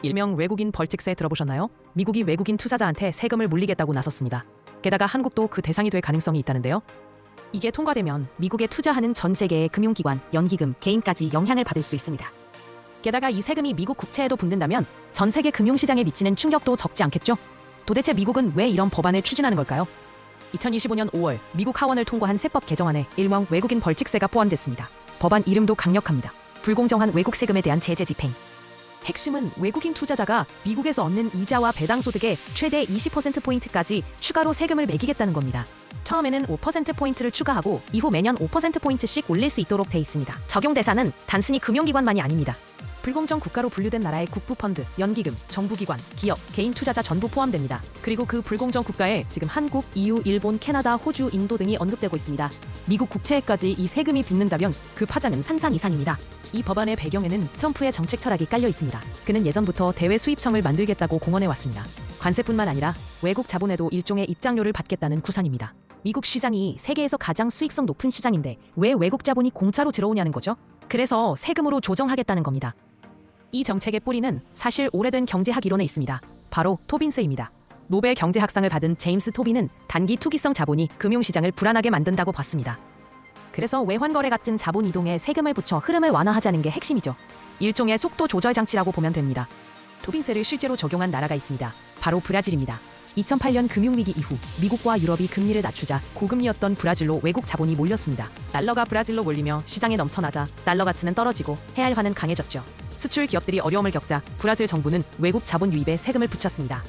일명 외국인 벌칙세 들어보셨나요? 미국이 외국인 투자자한테 세금을 물리겠다고 나섰습니다. 게다가 한국도 그 대상이 될 가능성이 있다는데요. 이게 통과되면 미국에 투자하는 전 세계의 금융기관, 연기금, 개인까지 영향을 받을 수 있습니다. 게다가 이 세금이 미국 국채에도 붙는다면 전 세계 금융시장에 미치는 충격도 적지 않겠죠? 도대체 미국은 왜 이런 법안을 추진하는 걸까요? 2025년 5월 미국 하원을 통과한 세법 개정안에 일명 외국인 벌칙세가 포함됐습니다. 법안 이름도 강력합니다. 불공정한 외국 세금에 대한 제재 집행. 핵심은 외국인 투자자가 미국에서 얻는 이자와 배당 소득의 최대 20%포인트까지 추가로 세금을 매기겠다는 겁니다. 처음에는 5%포인트를 추가하고 이후 매년 5%포인트씩 올릴 수 있도록 돼 있습니다. 적용 대상은 단순히 금융기관만이 아닙니다. 불공정 국가로 분류된 나라의 국부펀드, 연기금, 정부기관, 기업, 개인 투자자 전부 포함됩니다. 그리고 그 불공정 국가에 지금 한국, EU, 일본, 캐나다, 호주, 인도 등이 언급되고 있습니다. 미국 국채에까지 이 세금이 붙는다면 그 파장은 상상 이상입니다. 이 법안의 배경에는 트럼프의 정책 철학이 깔려 있습니다. 그는 예전부터 대외 수입청을 만들겠다고 공언해왔습니다. 관세뿐만 아니라 외국 자본에도 일종의 입장료를 받겠다는 구상입니다. 미국 시장이 세계에서 가장 수익성 높은 시장인데 왜 외국 자본이 공짜로 들어오냐는 거죠? 그래서 세금으로 조정하겠다는 겁니다. 이 정책의 뿌리는 사실 오래된 경제학 이론에 있습니다. 바로 토빈스입니다. 노벨 경제학상을 받은 제임스 토빈은 단기 투기성 자본이 금융시장을 불안하게 만든다고 봤습니다. 그래서 외환거래 같은 자본 이동에 세금을 붙여 흐름을 완화하자는 게 핵심이죠. 일종의 속도 조절 장치라고 보면 됩니다. 토빈세를 실제로 적용한 나라가 있습니다. 바로 브라질입니다. 2008년 금융위기 이후 미국과 유럽이 금리를 낮추자 고금리였던 브라질로 외국 자본이 몰렸습니다. 달러가 브라질로 몰리며 시장에 넘쳐나자 달러 가치는 떨어지고 해알화는 강해졌죠. 수출 기업들이 어려움을 겪자 브라질 정부는 외국 자본 유입에 세금을 붙였습니다.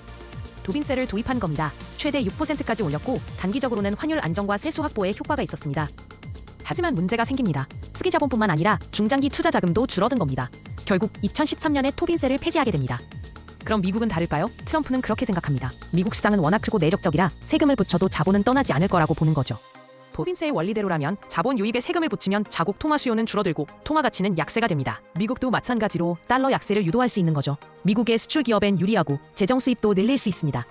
토빈세를 도입한 겁니다. 최대 6%까지 올렸고 단기적으로는 환율 안정과 세수 확보에 효과가 있었습니다. 하지만 문제가 생깁니다. 투기 자본뿐만 아니라 중장기 투자 자금도 줄어든 겁니다. 결국 2013년에 토빈세를 폐지하게 됩니다. 그럼 미국은 다를까요? 트럼프는 그렇게 생각합니다. 미국 시장은 워낙 크고 내적적이라 세금을 붙여도 자본은 떠나지 않을 거라고 보는 거죠. 토빈세의 원리대로라면 자본 유입에 세금을 붙이면 자국 통화 수요는 줄어들고 통화 가치는 약세가 됩니다. 미국도 마찬가지로 달러 약세를 유도할 수 있는 거죠. 미국의 수출 기업엔 유리하고 재정 수입도 늘릴 수 있습니다.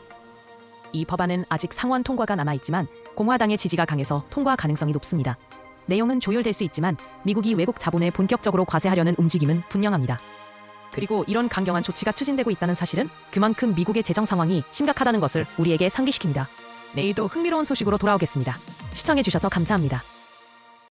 이 법안은 아직 상원 통과가 남아있지만 공화당의 지지가 강해서 통과 가능성이 높습니다. 내용은 조율될 수 있지만 미국이 외국 자본에 본격적으로 과세하려는 움직임은 분명합니다. 그리고 이런 강경한 조치가 추진되고 있다는 사실은 그만큼 미국의 재정 상황이 심각하다는 것을 우리에게 상기시킵니다. 내일도 흥미로운 소식으로 돌아오겠습니다. 시청해주셔서 감사합니다.